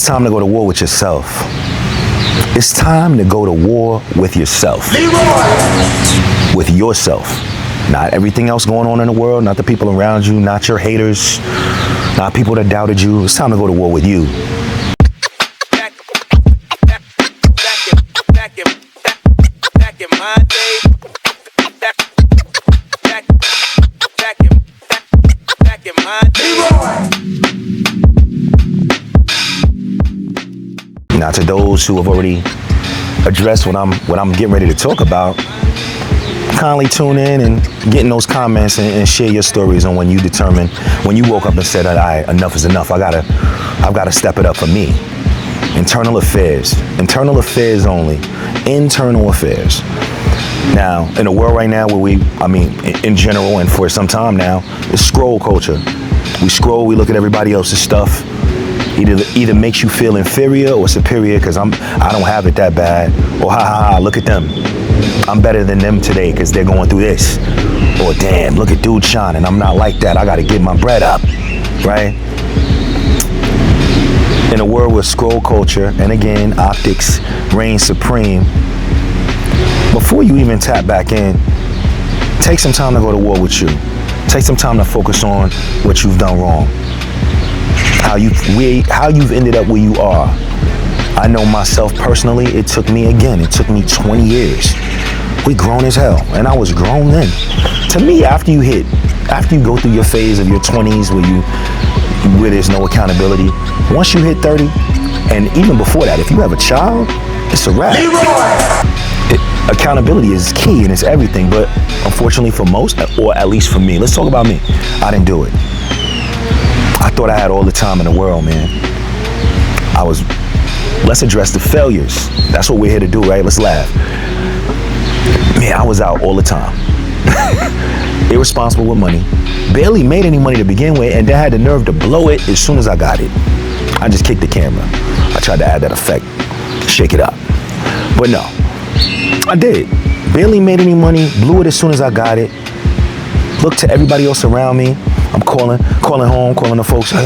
It's time to go to war with yourself. It's time to go to war with yourself. Leroy! With yourself. Not everything else going on in the world, not the people around you, not your haters, not people that doubted you. It's time to go to war with you. Now, to those who have already addressed what I'm getting ready to talk about, kindly tune in and get in those comments and share your stories on when you determined, when you woke up and said, all right, enough is enough. I've got to step it up for me. Internal affairs only, internal affairs. Now, in a world right now where in general and for some time now, it's scroll culture. We scroll, we look at everybody else's stuff. Either makes you feel inferior or superior because I don't have it that bad. Or ha, look at them. I'm better than them today because they're going through this. Or damn, look at dude shining. I'm not like that. I got to get my bread up, right? In a world with scroll culture, and again, optics reign supreme, before you even tap back in, take some time to go to war with you. Take some time to focus on what you've done wrong. How you've ended up where you are. I know myself personally, it took me 20 years. We grown as hell, and I was grown then. To me, after you go through your phase of your 20s where there's no accountability, once you hit 30, and even before that, if you have a child, it's a wrap. Accountability is key and it's everything, but unfortunately for most, or at least for me, let's talk about me, I didn't do it. I thought I had all the time in the world, man. Let's address the failures. That's what we're here to do, right? Let's laugh. Man, I was out all the time. Irresponsible with money. Barely made any money to begin with, and then had the nerve to blow it as soon as I got it. I just kicked the camera. I tried to add that effect, shake it up. But no, I did. Barely made any money, blew it as soon as I got it. Looked to everybody else around me. I'm calling home, calling the folks. Hey,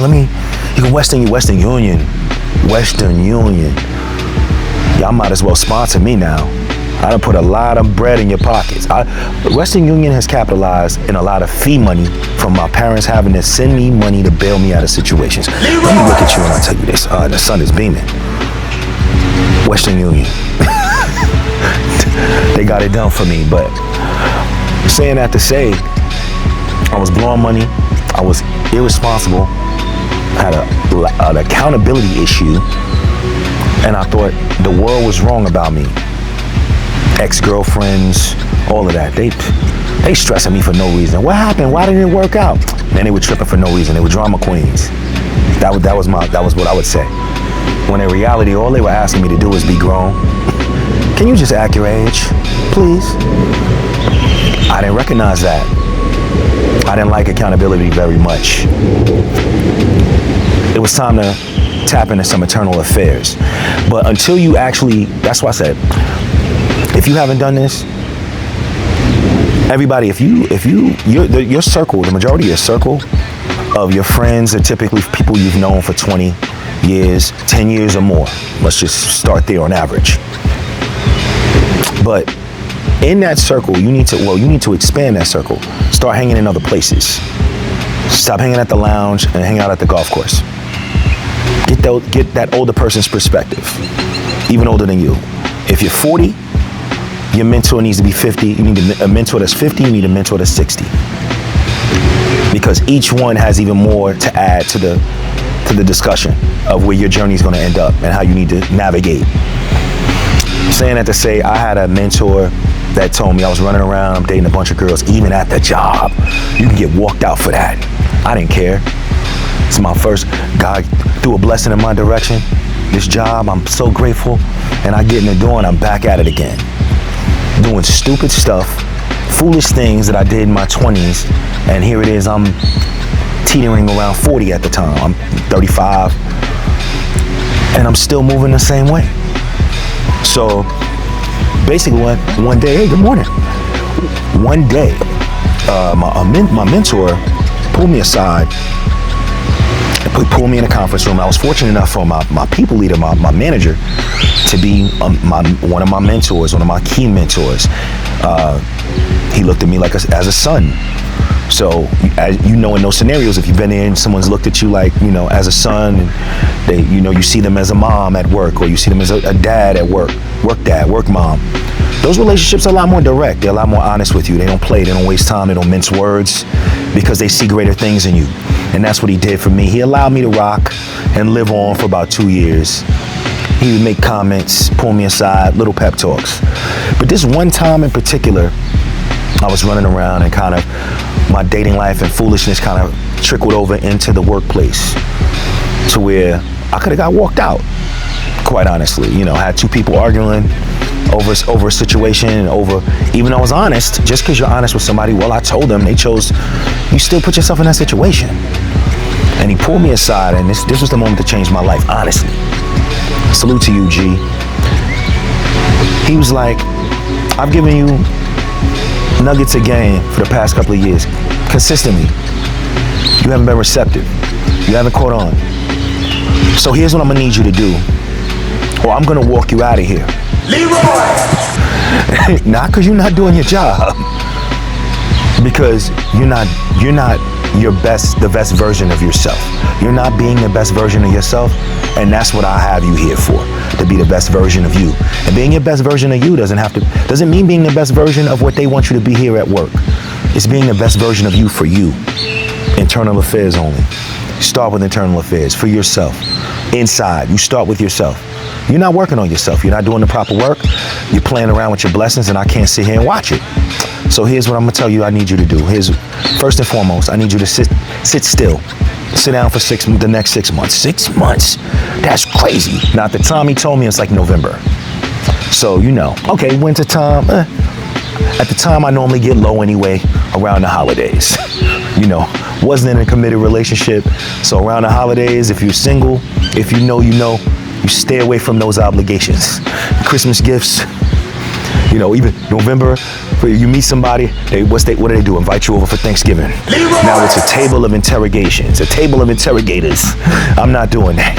you can Western Union. Y'all might as well sponsor me now. I done put a lot of bread in your pockets. Western Union has capitalized in a lot of fee money from my parents having to send me money to bail me out of situations. Let me look at you and I'll tell you this. The sun is beaming. Western Union. They got it done for me, but saying that to say, I was blowing money. I was irresponsible, had an accountability issue, and I thought the world was wrong about me. Ex-girlfriends, all of that, they stressing me for no reason. What happened? Why didn't it work out? Then they were tripping for no reason. They were drama queens. That was what I would say. When in reality, all they were asking me to do was be grown. Can you just act your age, please? I didn't recognize that. I didn't like accountability very much. It was time to tap into some internal affairs. But until you that's why I said, if you haven't done this, everybody, your circle, the majority of your circle of your friends are typically people you've known for 20 years, 10 years or more. Let's just start there on average. But in that circle, you need to expand that circle. Start hanging in other places. Stop hanging at the lounge and hang out at the golf course. Get that older person's perspective, even older than you. If you're 40, your mentor needs to be 50. You need a mentor that's 50, you need a mentor that's 60. Because each one has even more to add to the discussion of where your journey is going to end up and how you need to navigate. Saying that to say, I had a mentor that told me I was running around, I'm dating a bunch of girls, even at the job. You can get walked out for that. I didn't care. It's my first, God threw a blessing in my direction. This job, I'm so grateful. And I get in the door and I'm back at it again. Doing stupid stuff, foolish things that I did in my 20s. And here it is, I'm teetering around 40 at the time. I'm 35. And I'm still moving the same way. So basically one day, hey, good morning. One day, my mentor pulled me aside and pulled me in a conference room. I was fortunate enough for my people leader, my manager, to be one of my mentors, one of my key mentors. He looked at me like as a son. So, as you know, in those scenarios, if you've been in, someone's looked at you like, as a son, and they, you see them as a mom at work, or you see them as a dad at work dad, work mom. Those relationships are a lot more direct. They're a lot more honest with you. They don't play, they don't waste time, they don't mince words, because they see greater things in you. And that's what he did for me. He allowed me to rock and live on for about 2 years. He would make comments, pull me aside, little pep talks. But this one time in particular, I was running around and kind of my dating life and foolishness kind of trickled over into the workplace to where I could have got walked out, quite honestly. Had two people arguing over a situation, and even though I was honest, just because you're honest with somebody, well, I told them, they chose, you still put yourself in that situation. And he pulled me aside, and this was the moment to change my life, honestly. Salute to you, G. He was like, I've given you nuggets of game for the past couple of years, consistently. You haven't been receptive. You haven't caught on. So here's what I'm gonna need you to do, or I'm gonna walk you out of here. Leroy! Not because you're not doing your job, because you're not the best version of yourself. You're not being the best version of yourself, and that's what I have you here for, to be the best version of you. And being your best version of you doesn't mean being the best version of what they want you to be here at work. It's being the best version of you for you. Internal affairs only. Start with internal affairs for yourself. Inside, you start with yourself. You're not working on yourself. You're not doing the proper work. You're playing around with your blessings, and I can't sit here and watch it. So here's what I'm gonna tell you I need you to do. First and foremost, I need you to sit still. Sit down for the next 6 months. 6 months? That's crazy. Now, at the time he told me, it's like November. So, okay, winter time. At the time, I normally get low anyway, around the holidays. Wasn't in a committed relationship. So around the holidays, if you're single, if you know, you stay away from those obligations. Christmas gifts, even November, you meet somebody, what do they do? Invite you over for Thanksgiving. Leroy! Now it's a table of interrogations, a table of interrogators. I'm not doing that.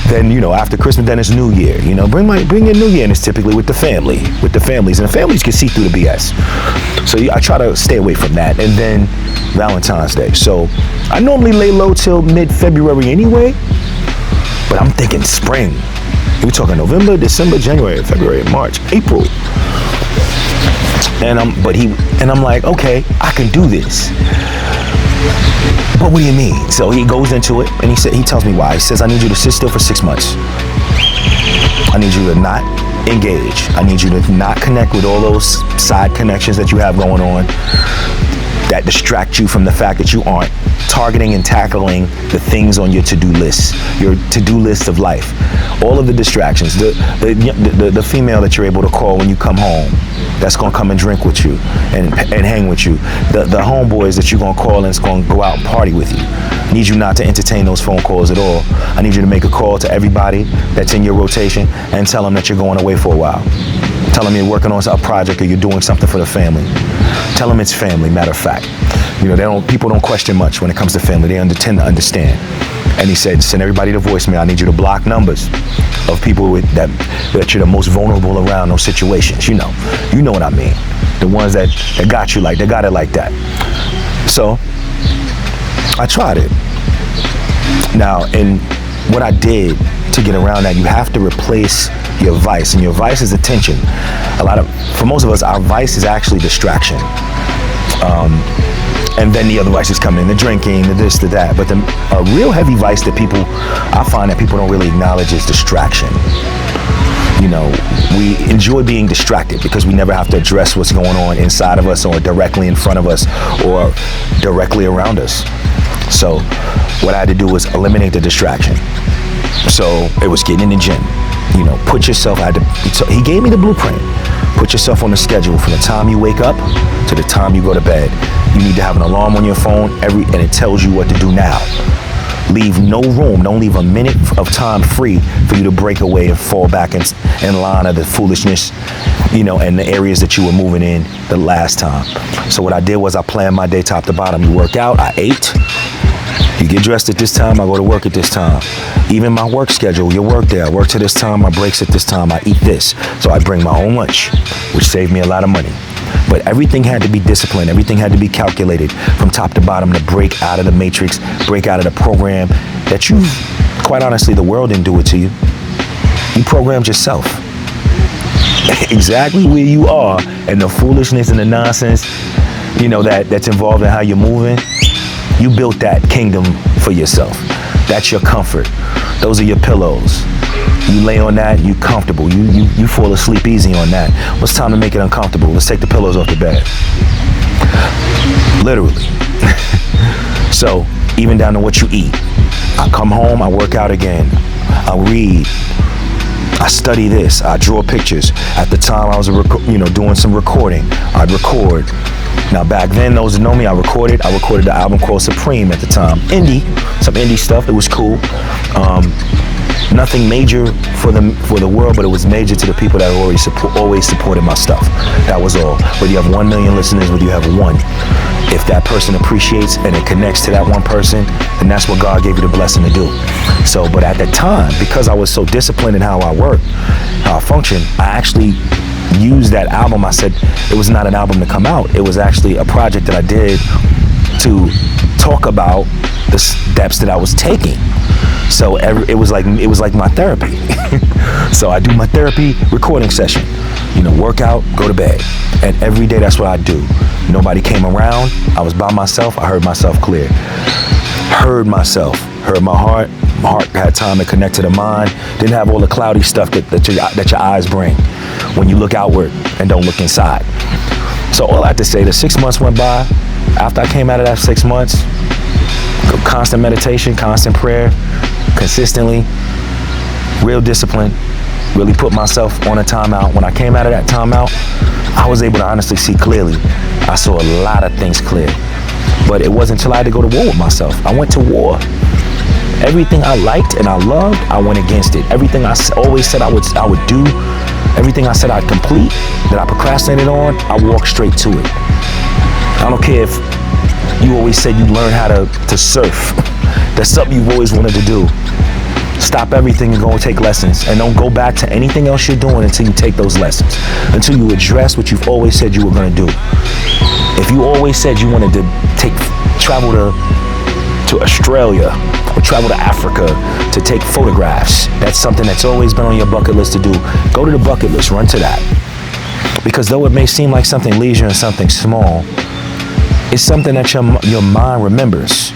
Then, after Christmas, then it's New Year. Bring your New Year, and it's typically with the families, and the families can see through the BS. So I try to stay away from that. And then Valentine's Day. So I normally lay low till mid-February anyway, but I'm thinking spring. We're talking November, December, January, February, March, April. And I'm like, okay, I can do this. But what do you mean? So he goes into it, and he tells me why. He says, I need you to sit still for 6 months. I need you to not engage. I need you to not connect with all those side connections that you have going on that distract you from the fact that you aren't targeting and tackling the things on your to-do list, your to-do list of life. All of the distractions, the female that you're able to call when you come home, that's gonna come and drink with you and hang with you. The homeboys that you're gonna call and it's gonna go out and party with you. I need you not to entertain those phone calls at all. I need you to make a call to everybody that's in your rotation and tell them that you're going away for a while. Tell them you're working on a project or you're doing something for the family. Tell them it's family, matter of fact. People don't question much when it comes to family. They tend to understand. And he said, send everybody to voicemail. I need you to block numbers of people that you're the most vulnerable around those situations. You know what I mean. The ones that got you they got it like that. So I tried it. Now, and what I did to get around that, you have to replace your vice, and your vice is attention. For most of us, our vice is actually distraction. And then the other vices come in, the drinking, the this, the that. But a real heavy vice that I find that people don't really acknowledge is distraction. We enjoy being distracted because we never have to address what's going on inside of us or directly in front of us or directly around us. So what I had to do was eliminate the distraction. So it was getting in the gym. Put yourself, he gave me the blueprint. Put yourself on the schedule from the time you wake up to the time you go to bed. You need to have an alarm on your phone and it tells you what to do now. Leave no room, don't leave a minute of time free for you to break away and fall back in line of the foolishness, and the areas that you were moving in the last time. So what I did was I planned my day top to bottom. You work out, I ate, You get dressed at this time, I go to work at this time. Even my work schedule, your work day, I work to this time, my breaks at this time, I eat this. So I bring my own lunch, which saved me a lot of money. But everything had to be disciplined. Everything had to be calculated from top to bottom to break out of the matrix, break out of the program that you, quite honestly, the world didn't do it to you. You programmed yourself. Exactly where you are and the foolishness and the nonsense, that's involved in how you're moving. You built that kingdom for yourself. That's your comfort. Those are your pillows. You lay on that, you comfortable. You fall asleep easy on that. What's time to make it uncomfortable? Let's take the pillows off the bed. Literally. So, even down to what you eat. I come home, I work out again. I read. I study this. I draw pictures. At the time, I was doing some recording. I'd record. Now back then, those who know me, I recorded the album called Supreme at the time. Some indie stuff. It was cool. Nothing major for the world, but it was major to the people that always supported my stuff. That was all. Whether you have 1 million listeners, whether you have one, if that person appreciates and it connects to that one person, then that's what God gave you the blessing to do. So, but at the time, because I was so disciplined in how I worked, how I functioned, I actually used that album. I said it was not an album to come out. It was actually a project that I did to talk about the steps that I was taking. So it was like my therapy. So I do my therapy recording session, work out, go to bed. And every day that's what I do. Nobody came around. I was by myself. I heard myself clear. Heard myself. Heard my heart. My heart had time to connect to the mind. Didn't have all the cloudy stuff that your eyes bring when you look outward and don't look inside. So all I have to say, the 6 months went by. After I came out of that 6 months, constant meditation, constant prayer, consistently, real discipline, really put myself on a timeout. When I came out of that timeout, I was able to honestly see clearly. I saw a lot of things clear. But it wasn't until I had to go to war with myself. I went to war. Everything I liked and I loved, I went against it. Everything I always said I would do, everything I said I'd complete, that I procrastinated on, I walked straight to it. I don't care if you always said you learned how to surf. That's something you've always wanted to do. Stop everything and go and take lessons. And don't go back to anything else you're doing until you take those lessons. Until you address what you've always said you were going to do. If you always said you wanted to travel to Australia or travel to Africa to take photographs, that's something that's always been on your bucket list to do. Go to the bucket list, run to that. Because though it may seem like something leisure and something small, it's something that your mind remembers.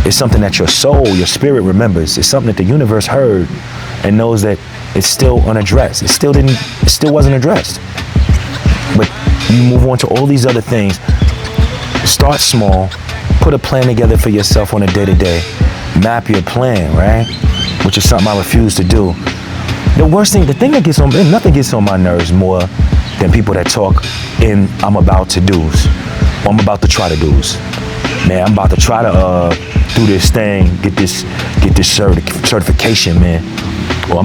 It's something that your soul, your spirit remembers. It's something that the universe heard and knows that it's still unaddressed. It still wasn't addressed. But you move on to all these other things. Start small. Put a plan together for yourself on a day-to-day. Map your plan, right? Which is something I refuse to do. The thing that nothing gets on my nerves more than people that talk in I'm about to do's. Or I'm about to try to do's. Man, I'm about to try to do this thing, get this certification, man. Or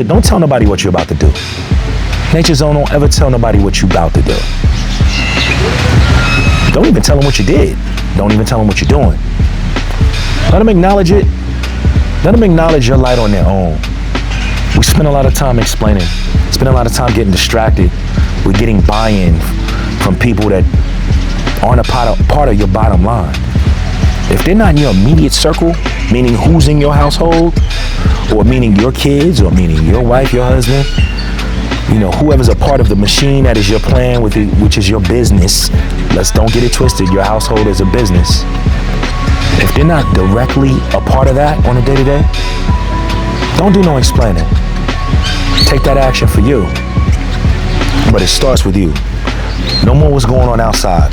don't tell nobody what you're about to do. Nature Zone don't ever tell nobody what you're about to do. Don't even tell them what you did. Don't even tell them what you're doing. Let them acknowledge it. Let them acknowledge your light on their own. We spend a lot of time explaining. Spend a lot of time getting distracted. We're getting buy-in from people that aren't a part of your bottom line. If they're not in your immediate circle, meaning who's in your household, or meaning your kids, or meaning your wife, your husband, whoever's a part of the machine that is your plan, which is your business. Don't get it twisted. Your household is a business. If they're not directly a part of that on a day-to-day, don't do no explaining. Take that action for you. But it starts with you. No more what's going on outside.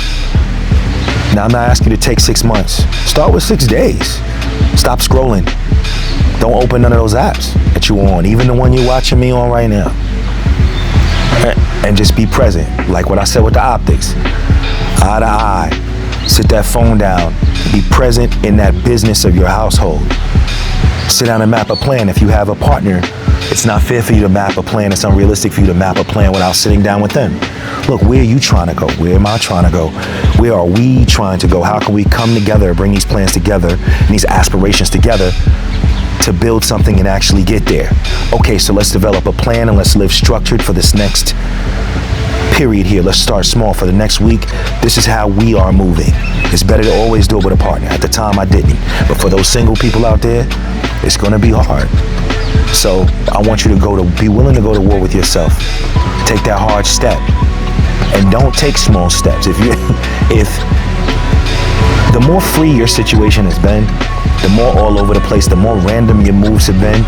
Now, I'm not asking you to take 6 months. Start with 6 days. Stop scrolling. Don't open none of those apps that you're on, even the one you're watching me on right now. And just be present. Like what I said with the optics. Eye to eye. Sit that phone down. Be present in that business of your household. sit down and map a plan. If you have a partner, it's not fair for you to map a plan. It's unrealistic for you to map a plan without sitting down with them. Look, where are you trying to go? Where am I trying to go? Where are we trying to go? How can we come together, bring these plans together and these aspirations together to build something and actually get there? Okay, so let's develop a plan and let's live structured for this next period here. Let's start small. For the next week, this is how we are moving. It's better to always do it with a partner. At the time, I didn't. But for those single people out there, it's going to be hard. So I want you to be willing to go to war with yourself. Take that hard step. And don't take small steps. If the more free your situation has been, the more all over the place, the more random your moves have been,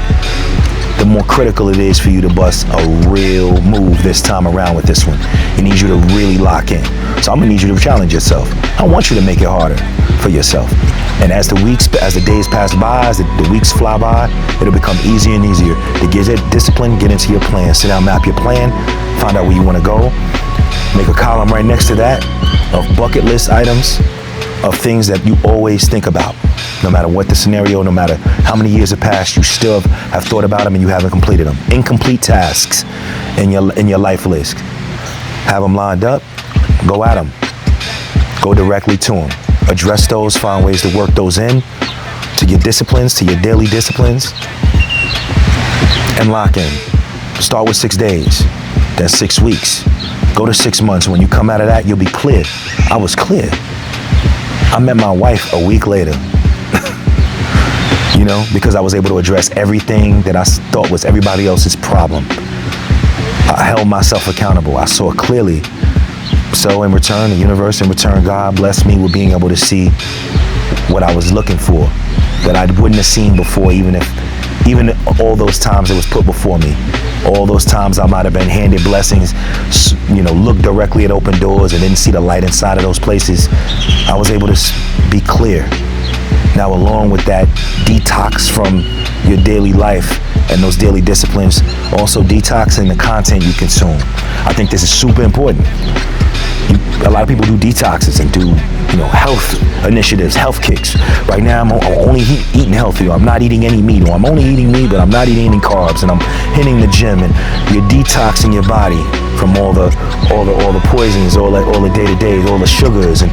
the more critical it is for you to bust a real move this time around with this one. It needs you to really lock in. So I'm gonna need you to challenge yourself. I want you to make it harder for yourself. And as the days pass by, as the weeks fly by, it'll become easier and easier to get it discipline, get into your plan. Sit down, map your plan, find out where you wanna go. Make a column right next to that of bucket list items of things that you always think about. No matter what the scenario, no matter how many years have passed, you still have thought about them and you haven't completed them. Incomplete tasks in your life list. Have them lined up, go at them. Go directly to them. Address those, find ways to work those in to your disciplines, to your daily disciplines, and lock in. Start with 6 days, then 6 weeks. Go to 6 months. When you come out of that, you'll be clear. I was clear. I met my wife a week later. Because I was able to address everything that I thought was everybody else's problem. I held myself accountable. I saw it clearly. So in return, the universe, in return, God blessed me with being able to see what I was looking for that I wouldn't have seen before, even all those times it was put before me. All those times I might have been handed blessings, looked directly at open doors and didn't see the light inside of those places. I was able to be clear. Now, along with that detox from your daily life and those daily disciplines, also detoxing the content you consume. I think this is super important. A lot of people do detoxes and do, health initiatives, health kicks. Right now, I'm only eating healthy, or I'm not eating any meat, or I'm only eating meat, but I'm not eating any carbs, and I'm hitting the gym, and you're detoxing your body from all the poisons, all the day-to-days, all the sugars, and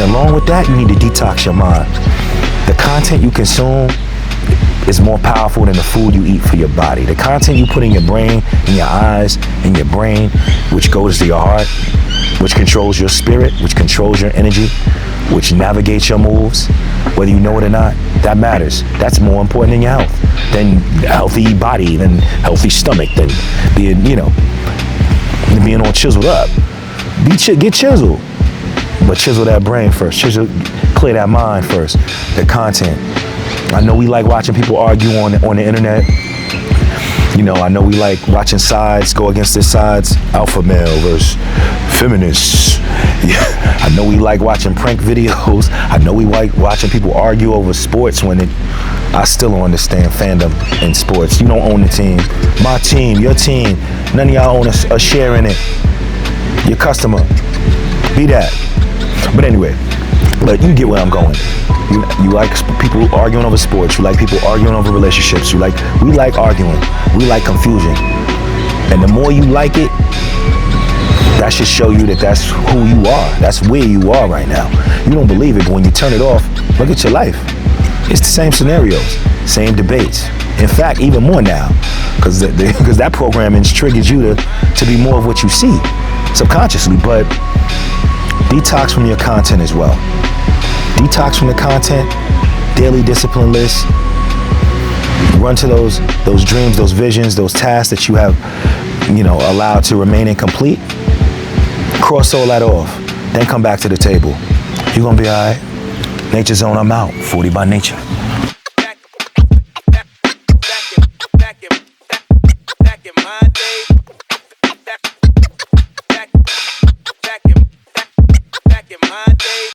along with that, you need to detox your mind. The content you consume is more powerful than the food you eat for your body. The content you put in your brain, in your eyes, in your brain, which goes to your heart, which controls your spirit, which controls your energy, which navigates your moves, whether you know it or not, that matters. That's more important than your health, than a healthy body, than healthy stomach, than being all chiseled up. Get chiseled, but chisel that brain first. Clear that mind first. The content. I know we like watching people argue on the internet. I know we like watching sides go against their sides. Alpha male versus feminists. Yeah. I know we like watching prank videos. I know we like watching people argue over sports I still don't understand fandom in sports. You don't own the team. My team, your team. None of y'all own a share in it. Your customer. Be that. But anyway, but you get where I'm going. You like people arguing over sports. You like people arguing over relationships. We like arguing. We like confusion. And the more you like it, that should show you that that's who you are. That's where you are right now. You don't believe it, but when you turn it off, look at your life. It's the same scenarios, same debates. In fact, even more now, because that programming's triggered you to be more of what you see subconsciously. But detox from your content as well. Detox from the content, daily discipline list. Run to those dreams, those visions, those tasks that you have, allowed to remain incomplete. Cross all that off. Then come back to the table. You're gonna be all right. Nature Zone, I'm out. 40 by nature.